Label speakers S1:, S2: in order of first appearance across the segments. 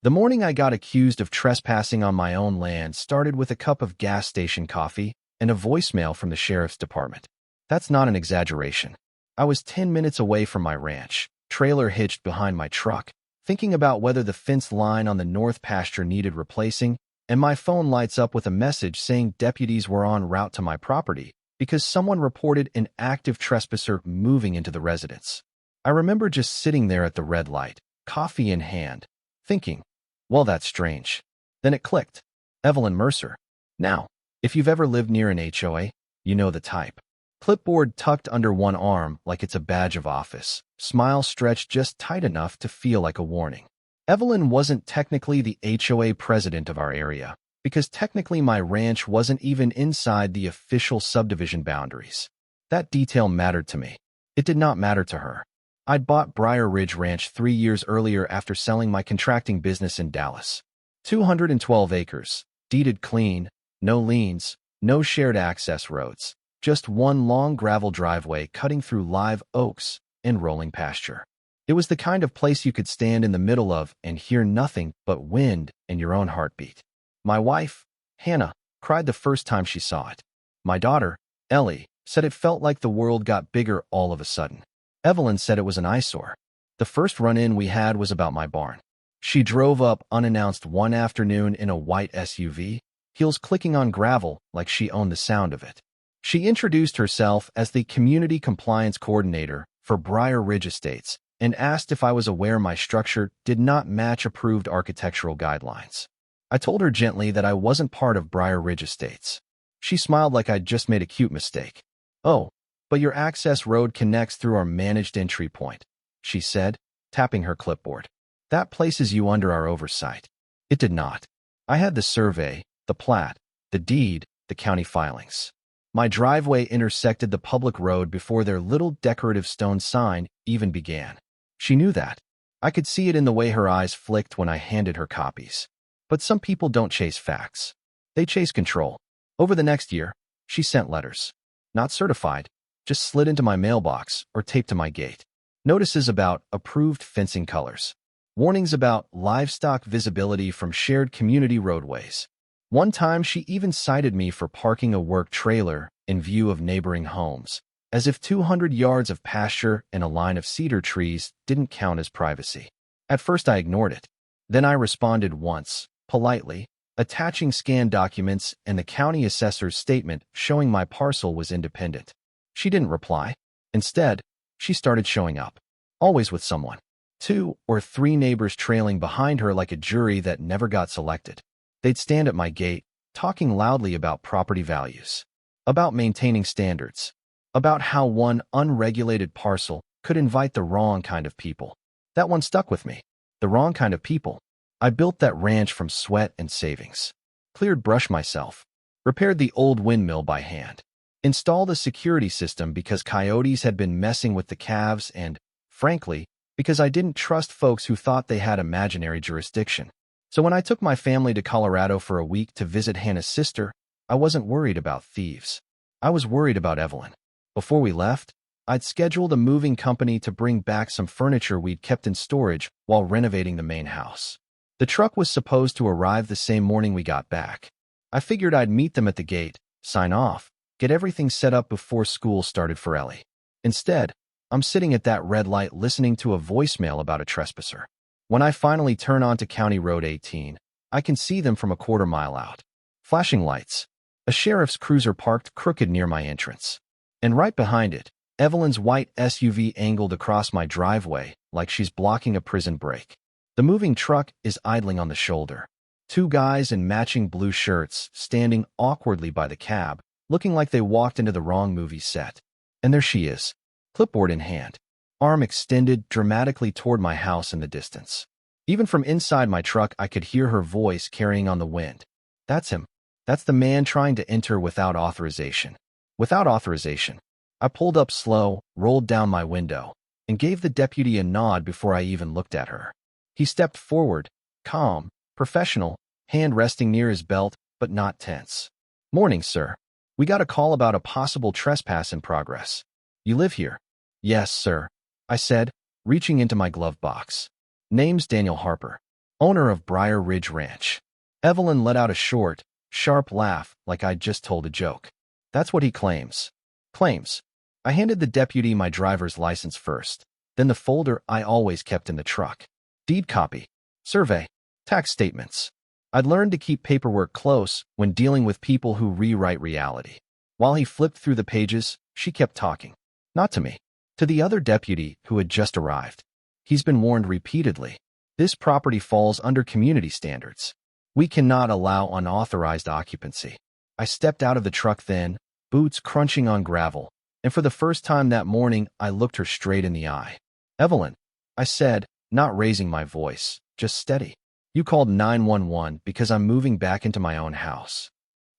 S1: The morning I got accused of trespassing on my own land started with a cup of gas station coffee and a voicemail from the sheriff's department. That's not an exaggeration. I was 10 minutes away from my ranch, trailer hitched behind my truck, thinking about whether the fence line on the north pasture needed replacing, and my phone lights up with a message saying deputies were en route to my property because someone reported an active trespasser moving into the residence. I remember just sitting there at the red light, coffee in hand, thinking, well, that's strange. Then it clicked. Evelyn Mercer. Now, if you've ever lived near an HOA, you know the type. Clipboard tucked under one arm like it's a badge of office, smile stretched just tight enough to feel like a warning. Evelyn wasn't technically the HOA president of our area, because technically my ranch wasn't even inside the official subdivision boundaries. That detail mattered to me. It did not matter to her. I'd bought Briar Ridge Ranch 3 years earlier after selling my contracting business in Dallas. 212 acres, deeded clean, no liens, no shared access roads, just one long gravel driveway cutting through live oaks and rolling pasture. It was the kind of place you could stand in the middle of and hear nothing but wind and your own heartbeat. My wife, Hannah, cried the first time she saw it. My daughter, Ellie, said it felt like the world got bigger all of a sudden. Evelyn said it was an eyesore. The first run-in we had was about my barn. She drove up unannounced one afternoon in a white SUV, heels clicking on gravel like she owned the sound of it. She introduced herself as the Community Compliance Coordinator for Briar Ridge Estates and asked if I was aware my structure did not match approved architectural guidelines. I told her gently that I wasn't part of Briar Ridge Estates. She smiled like I'd just made a cute mistake. "Oh, but your access road connects through our managed entry point," she said, tapping her clipboard. "That places you under our oversight." It did not. I had the survey, the plat, the deed, the county filings. My driveway intersected the public road before their little decorative stone sign even began. She knew that. I could see it in the way her eyes flicked when I handed her copies. But some people don't chase facts. They chase control. Over the next year, she sent letters. Not certified, just slid into my mailbox or taped to my gate. Notices about approved fencing colors. Warnings about livestock visibility from shared community roadways. One time she even cited me for parking a work trailer in view of neighboring homes, as if 200 yards of pasture and a line of cedar trees didn't count as privacy. At first I ignored it. Then I responded once, politely, attaching scanned documents and the county assessor's statement showing my parcel was independent. She didn't reply. Instead, she started showing up, always with someone. 2 or 3 neighbors trailing behind her like a jury that never got selected. They'd stand at my gate, talking loudly about property values, about maintaining standards, about how one unregulated parcel could invite the wrong kind of people. That one stuck with me. The wrong kind of people. I built that ranch from sweat and savings. Cleared brush myself. Repaired the old windmill by hand. Installed a security system because coyotes had been messing with the calves and, frankly, because I didn't trust folks who thought they had imaginary jurisdiction. So when I took my family to Colorado for a week to visit Hannah's sister, I wasn't worried about thieves. I was worried about Evelyn. Before we left, I'd scheduled a moving company to bring back some furniture we'd kept in storage while renovating the main house. The truck was supposed to arrive the same morning we got back. I figured I'd meet them at the gate, sign off, get everything set up before school started for Ellie. Instead, I'm sitting at that red light listening to a voicemail about a trespasser. When I finally turn onto County Road 18, I can see them from a quarter mile out. Flashing lights. A sheriff's cruiser parked crooked near my entrance. And right behind it, Evelyn's white SUV angled across my driveway like she's blocking a prison break. The moving truck is idling on the shoulder. 2 guys in matching blue shirts standing awkwardly by the cab, looking like they walked into the wrong movie set. And there she is, clipboard in hand, arm extended dramatically toward my house in the distance. Even from inside my truck, I could hear her voice carrying on the wind. That's him. That's the man trying to enter without authorization. Without authorization. I pulled up slow, rolled down my window, and gave the deputy a nod before I even looked at her. He stepped forward, calm, professional, hand resting near his belt, but not tense. "Morning, sir. We got a call about a possible trespass in progress. You live here?" "Yes, sir," I said, reaching into my glove box. "Name's Daniel Harper." owner of Briar Ridge Ranch. Evelyn let out a short, sharp laugh like I'd just told a joke. That's what he claims. Claims. I handed the deputy my driver's license first, then the folder I always kept in the truck. Deed copy, survey, tax statements. I'd learned to keep paperwork close when dealing with people who rewrite reality. While he flipped through the pages, she kept talking. Not to me. To the other deputy who had just arrived. He's been warned repeatedly. This property falls under community standards. We cannot allow unauthorized occupancy. I stepped out of the truck then, boots crunching on gravel, and for the first time that morning, I looked her straight in the eye. Evelyn, I said, not raising my voice, just steady. You called 911 because I'm moving back into my own house.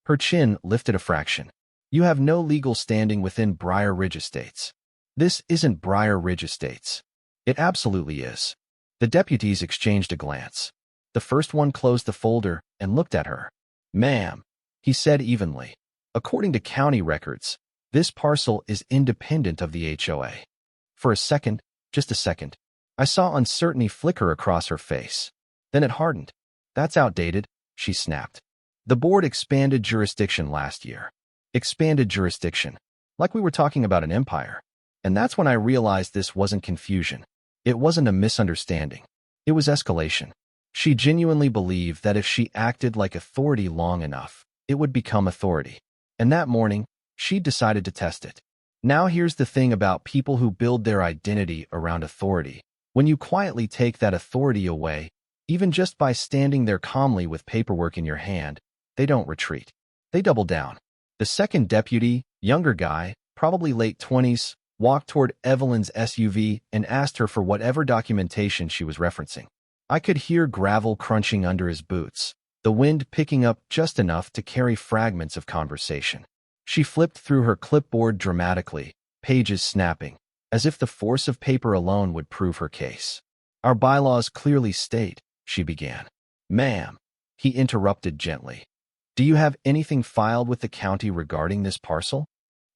S1: Her chin lifted a fraction. You have no legal standing within Briar Ridge Estates. This isn't Briar Ridge Estates. It absolutely is. The deputies exchanged a glance. The first one closed the folder and looked at her. Ma'am, he said evenly. According to county records, this parcel is independent of the HOA. For a second, just a second, I saw uncertainty flicker across her face. Then it hardened. That's outdated, she snapped. The board expanded jurisdiction last year. Expanded jurisdiction. Like we were talking about an empire. And that's when I realized this wasn't confusion. It wasn't a misunderstanding. It was escalation. She genuinely believed that if she acted like authority long enough, it would become authority. And that morning, she decided to test it. Now here's the thing about people who build their identity around authority. When you quietly take that authority away, even just by standing there calmly with paperwork in your hand, they don't retreat. They double down. The second deputy, younger guy, probably late 20s, walked toward Evelyn's SUV and asked her for whatever documentation she was referencing. I could hear gravel crunching under his boots, the wind picking up just enough to carry fragments of conversation. She flipped through her clipboard dramatically, pages snapping, as if the force of paper alone would prove her case. Our bylaws clearly state, she began. Ma'am, he interrupted gently. Do you have anything filed with the county regarding this parcel?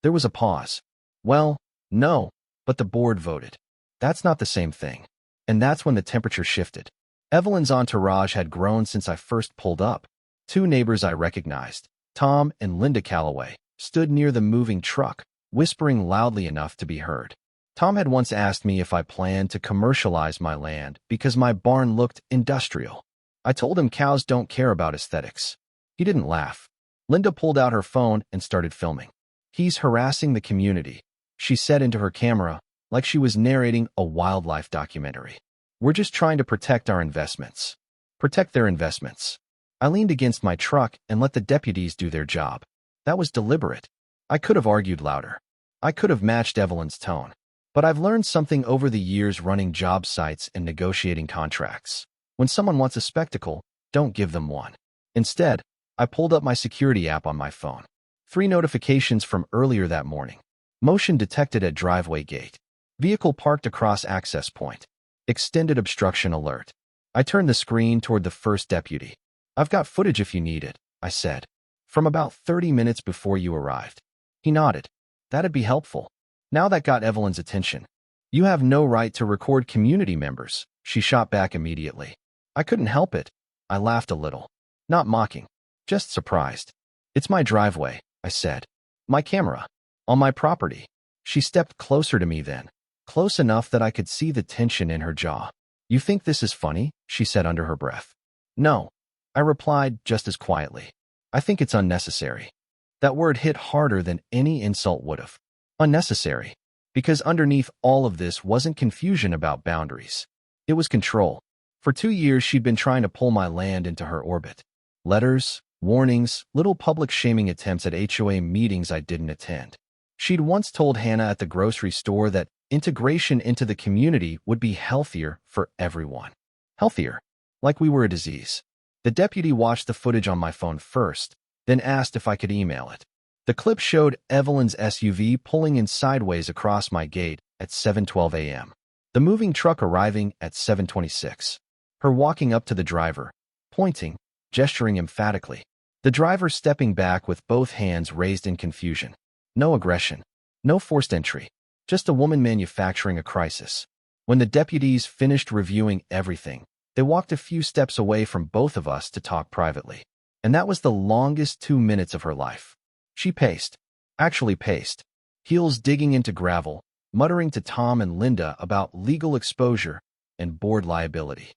S1: There was a pause. Well, no, but the board voted. That's not the same thing. And that's when the temperature shifted. Evelyn's entourage had grown since I first pulled up. Two neighbors I recognized, Tom and Linda Calloway, stood near the moving truck, whispering loudly enough to be heard. Tom had once asked me if I planned to commercialize my land because my barn looked industrial. I told him cows don't care about aesthetics. He didn't laugh. Linda pulled out her phone and started filming. He's harassing the community, she said into her camera, like she was narrating a wildlife documentary. We're just trying to protect our investments. Protect their investments. I leaned against my truck and let the deputies do their job. That was deliberate. I could have argued louder. I could have matched Evelyn's tone. But I've learned something over the years running job sites and negotiating contracts. When someone wants a spectacle, don't give them one. Instead, I pulled up my security app on my phone. 3 notifications from earlier that morning. Motion detected at driveway gate. Vehicle parked across access point. Extended obstruction alert. I turned the screen toward the first deputy. I've got footage if you need it, I said. From about 30 minutes before you arrived. He nodded. That'd be helpful. Now that got Evelyn's attention. You have no right to record community members, she shot back immediately. I couldn't help it. I laughed a little. Not mocking. Just surprised. It's my driveway, I said. My camera. On my property. She stepped closer to me then. Close enough that I could see the tension in her jaw. You think this is funny? She said under her breath. No. I replied just as quietly. I think it's unnecessary. That word hit harder than any insult would have. Unnecessary. Because underneath all of this wasn't confusion about boundaries. It was control. For 2 years she'd been trying to pull my land into her orbit. Letters, warnings, little public shaming attempts at HOA meetings I didn't attend. She'd once told Hannah at the grocery store that integration into the community would be healthier for everyone. Healthier. Like we were a disease. The deputy watched the footage on my phone first, then asked if I could email it. The clip showed Evelyn's SUV pulling in sideways across my gate at 7:12 a.m. The moving truck arriving at 7:26. Her walking up to the driver, pointing, gesturing emphatically. The driver stepping back with both hands raised in confusion. No aggression. No forced entry. Just a woman manufacturing a crisis. When the deputies finished reviewing everything, They walked a few steps away from both of us to talk privately. And that was the longest 2 minutes of her life. She paced, actually paced, heels digging into gravel, muttering to Tom and Linda about legal exposure and board liability.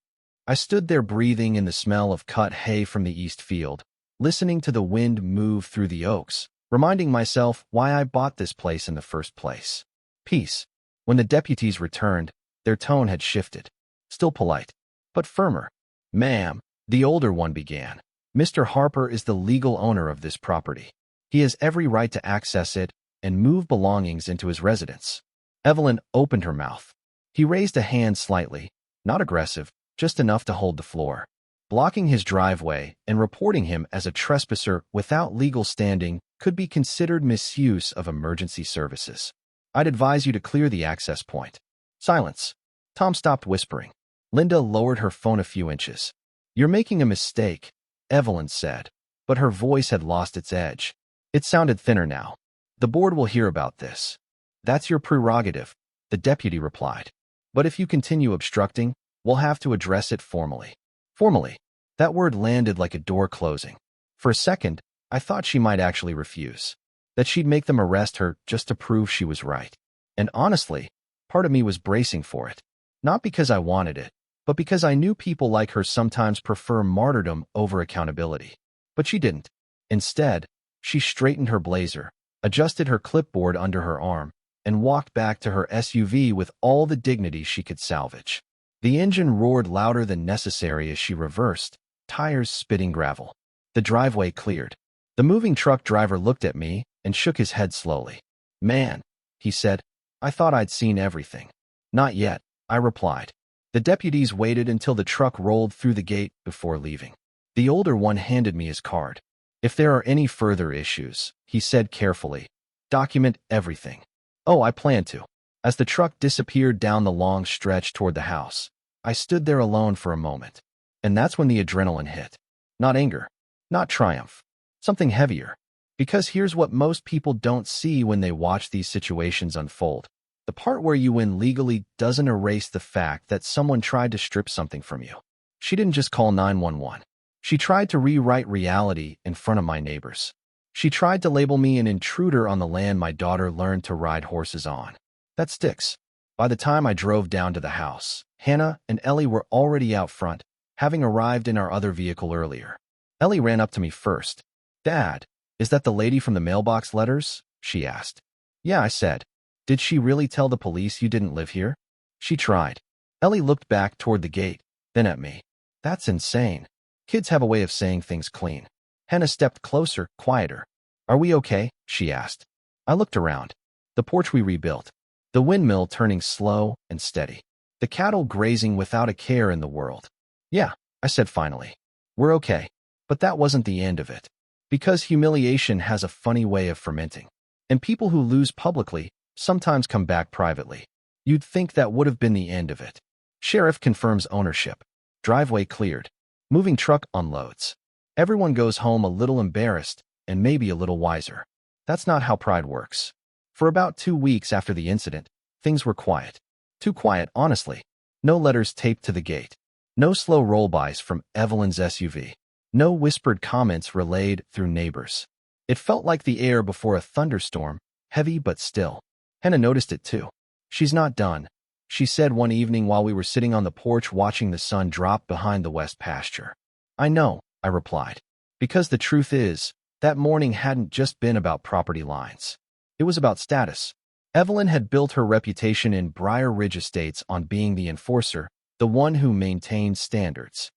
S1: I stood there breathing in the smell of cut hay from the east field, listening to the wind move through the oaks, reminding myself why I bought this place in the first place. Peace. When the deputies returned, their tone had shifted. Still polite, but firmer. "Ma'am," the older one began, "Mr. Harper is the legal owner of this property. He has every right to access it and move belongings into his residence." Evelyn opened her mouth. He raised a hand slightly, not aggressive, just enough to hold the floor. Blocking his driveway and reporting him as a trespasser without legal standing could be considered misuse of emergency services. "I'd advise you to clear the access point." Silence. Tom stopped whispering. Linda lowered her phone a few inches. "You're making a mistake," Evelyn said, but her voice had lost its edge. It sounded thinner now. "The board will hear about this." "That's your prerogative," the deputy replied. "But if you continue obstructing, we'll have to address it formally." Formally. That word landed like a door closing. For a second, I thought she might actually refuse. That she'd make them arrest her just to prove she was right. And honestly, part of me was bracing for it. Not because I wanted it, but because I knew people like her sometimes prefer martyrdom over accountability. But she didn't. Instead, she straightened her blazer, adjusted her clipboard under her arm, and walked back to her SUV with all the dignity she could salvage. The engine roared louder than necessary as she reversed, tires spitting gravel. The driveway cleared. The moving truck driver looked at me and shook his head slowly. "Man," he said, "I thought I'd seen everything." "Not yet," I replied. The deputies waited until the truck rolled through the gate before leaving. The older one handed me his card. "If there are any further issues," he said carefully, "document everything." "Oh, I plan to." As the truck disappeared down the long stretch toward the house, I stood there alone for a moment. And that's when the adrenaline hit. Not anger, not triumph, something heavier. Because here's what most people don't see when they watch these situations unfold. The part where you win legally doesn't erase the fact that someone tried to strip something from you. She didn't just call 911. She tried to rewrite reality in front of my neighbors. She tried to label me an intruder on the land my daughter learned to ride horses on. That sticks. By the time I drove down to the house, Hannah and Ellie were already out front, having arrived in our other vehicle earlier. Ellie ran up to me first. "Dad, is that the lady from the mailbox letters?" she asked. "Yeah," I said. "Did she really tell the police you didn't live here?" "She tried." Ellie looked back toward the gate, then at me. "That's insane." Kids have a way of saying things clean. Hannah stepped closer, quieter. "Are we okay?" she asked. I looked around. The porch we rebuilt. The windmill turning slow and steady. The cattle grazing without a care in the world. "Yeah," I said finally. "We're okay." But that wasn't the end of it. Because humiliation has a funny way of fermenting. And people who lose publicly sometimes come back privately. You'd think that would have been the end of it. Sheriff confirms ownership. Driveway cleared. Moving truck unloads. Everyone goes home a little embarrassed and maybe a little wiser. That's not how pride works. For about 2 weeks after the incident, things were quiet. Too quiet, honestly. No letters taped to the gate. No slow roll-bys from Evelyn's SUV. No whispered comments relayed through neighbors. It felt like the air before a thunderstorm, heavy but still. Hannah noticed it too. "She's not done," she said one evening while we were sitting on the porch watching the sun drop behind the west pasture. "I know," I replied. Because the truth is, that morning hadn't just been about property lines. It was about status. Evelyn had built her reputation in Briar Ridge Estates on being the enforcer, the one who maintained standards.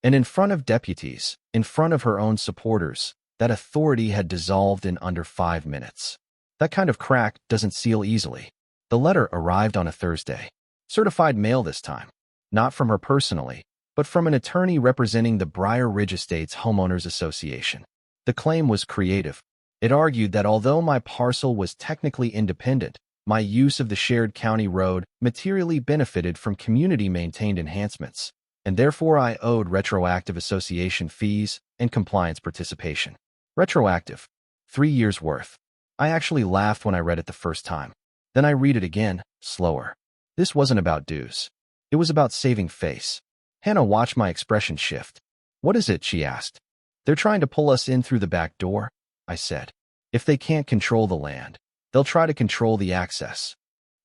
S1: And in front of deputies, in front of her own supporters, that authority had dissolved in under 5 minutes. That kind of crack doesn't seal easily. The letter arrived on a Thursday. Certified mail this time. Not from her personally, but from an attorney representing the Briar Ridge Estates Homeowners Association. The claim was creative. It argued that although my parcel was technically independent, my use of the shared county road materially benefited from community-maintained enhancements, and therefore I owed retroactive association fees and compliance participation. Retroactive. 3 years' worth. I actually laughed when I read it the first time. Then I read it again, slower. This wasn't about dues. It was about saving face. Hannah watched my expression shift. "What is it?" she asked. "They're trying to pull us in through the back door," I said. "If they can't control the land, they'll try to control the access."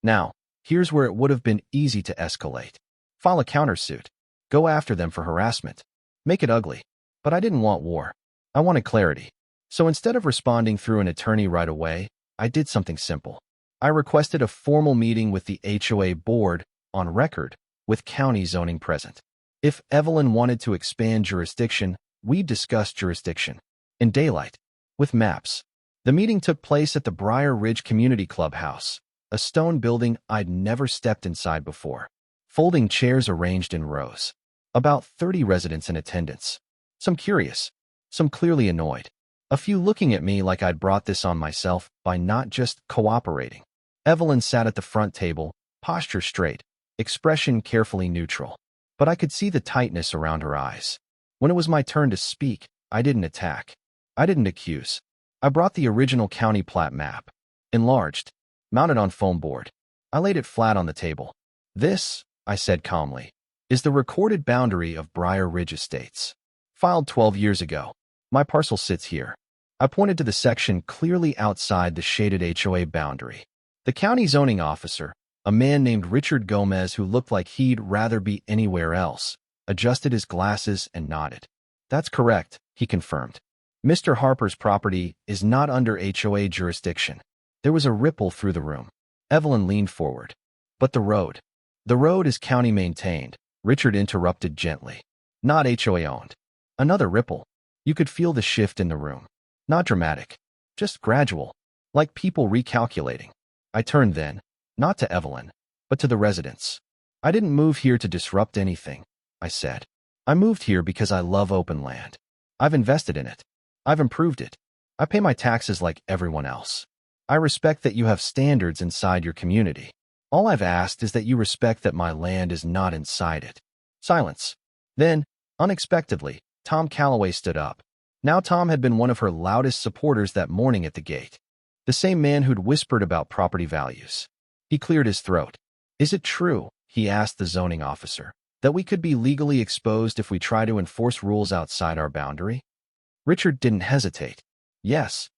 S1: Now, here's where it would have been easy to escalate. File a countersuit. Go after them for harassment. Make it ugly. But I didn't want war. I wanted clarity. So instead of responding through an attorney right away, I did something simple. I requested a formal meeting with the HOA board, on record, with county zoning present. If Evelyn wanted to expand jurisdiction, we discussed jurisdiction. In daylight. With maps. The meeting took place at the Briar Ridge Community Clubhouse, a stone building I'd never stepped inside before. Folding chairs arranged in rows. About 30 residents in attendance. Some curious. Some clearly annoyed. A few looking at me like I'd brought this on myself by not just cooperating. Evelyn sat at the front table, posture straight, expression carefully neutral. But I could see the tightness around her eyes. When it was my turn to speak, I didn't attack. I didn't accuse. I brought the original county plat map. Enlarged. Mounted on foam board. I laid it flat on the table. "This," I said calmly, "is the recorded boundary of Briar Ridge Estates. Filed 12 years ago. My parcel sits here." I pointed to the section clearly outside the shaded HOA boundary. The county zoning officer, a man named Richard Gomez who looked like he'd rather be anywhere else, adjusted his glasses and nodded. "That's correct," he confirmed. "Mr. Harper's property is not under HOA jurisdiction." There was a ripple through the room. Evelyn leaned forward. "But the road." "The road is county maintained," Richard interrupted gently. "Not HOA owned." Another ripple. You could feel the shift in the room. Not dramatic. Just gradual. Like people recalculating. I turned then, not to Evelyn, but to the residents. "I didn't move here to disrupt anything," I said. "I moved here because I love open land. I've invested in it. I've improved it. I pay my taxes like everyone else. I respect that you have standards inside your community. All I've asked is that you respect that my land is not inside it." Silence. Then, unexpectedly, Tom Calloway stood up. Now Tom had been one of her loudest supporters that morning at the gate. The same man who'd whispered about property values. He cleared his throat. "Is it true," he asked the zoning officer, "that we could be legally exposed if we try to enforce rules outside our boundary?" Richard didn't hesitate. Yes.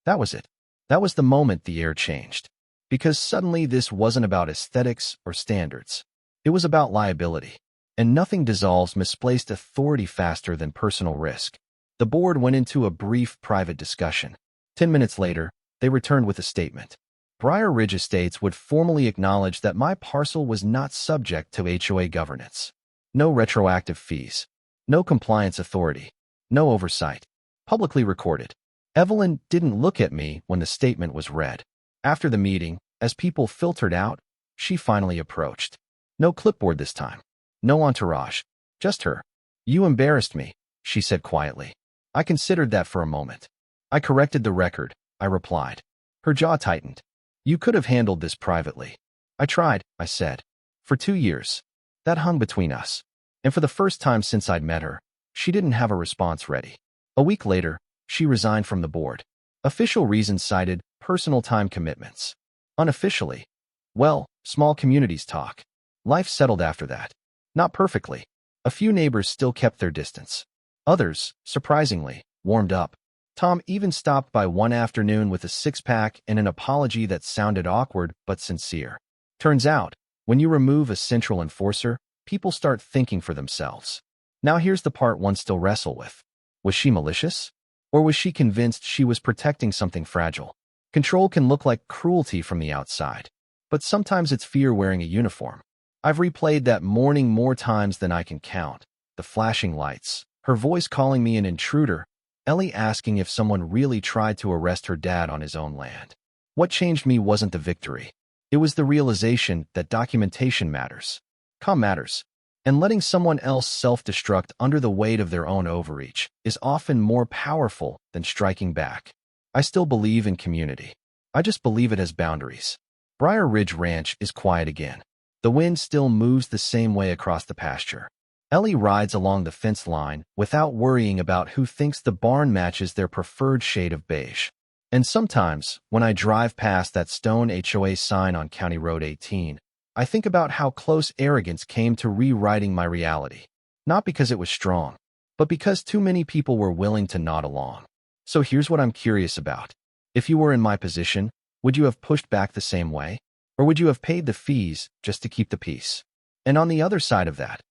S1: That was it. That was the moment the air changed. Because suddenly this wasn't about aesthetics or standards. It was about liability. And nothing dissolves misplaced authority faster than personal risk. The board went into a brief private discussion. 10 minutes later, they returned with a statement. Briar Ridge Estates would formally acknowledge that my parcel was not subject to HOA governance. No retroactive fees. No compliance authority. No oversight. Publicly recorded. Evelyn didn't look at me when the statement was read. After the meeting, as people filtered out, she finally approached. No clipboard this time. No entourage. Just her. "You embarrassed me," she said quietly. I considered that for a moment. "I corrected the record," I replied. Her jaw tightened. "You could have handled this privately." "I tried," I said. "For 2 years." That hung between us. And for the first time since I'd met her, she didn't have a response ready. A week later, she resigned from the board. Official reasons cited personal time commitments. Unofficially, well, small communities talk. Life settled after that. Not perfectly. A few neighbors still kept their distance. Others, surprisingly, warmed up. Tom even stopped by one afternoon with a six-pack and an apology that sounded awkward but sincere. Turns out, when you remove a central enforcer, people start thinking for themselves. Now here's the part one still wrestle with. Was she malicious? Or was she convinced she was protecting something fragile? Control can look like cruelty from the outside, but sometimes it's fear wearing a uniform. I've replayed that morning more times than I can count. The flashing lights, her voice calling me an intruder, Ellie asking if someone really tried to arrest her dad on his own land. What changed me wasn't the victory. It was the realization that documentation matters. Com matters. And letting someone else self-destruct under the weight of their own overreach is often more powerful than striking back. I still believe in community. I just believe it has boundaries. Briar Ridge Ranch is quiet again. The wind still moves the same way across the pasture. Ellie rides along the fence line without worrying about who thinks the barn matches their preferred shade of beige. And sometimes, when I drive past that stone HOA sign on County Road 18, I think about how close arrogance came to rewriting my reality. Not because it was strong, but because too many people were willing to nod along. So here's what I'm curious about. If you were in my position, would you have pushed back the same way? Or would you have paid the fees just to keep the peace? And on the other side of that,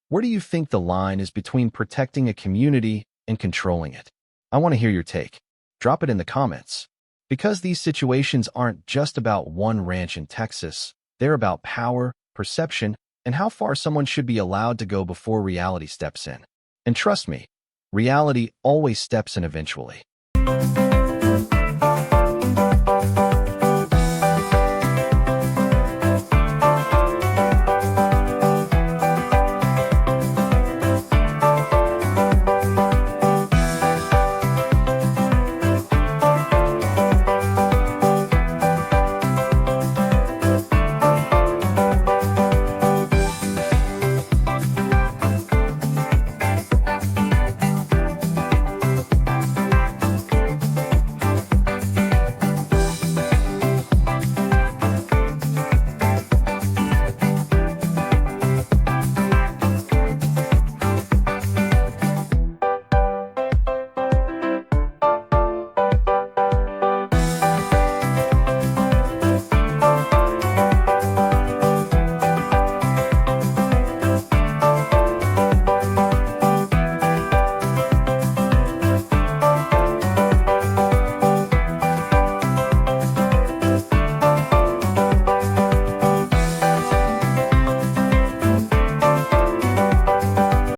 S1: where do you think the line is between protecting a community and controlling it? I want to hear your take. Drop it in the comments. Because these situations aren't just about one ranch in Texas, they're about power, perception, and how far someone should be allowed to go before reality steps in. And trust me, reality always steps in eventually.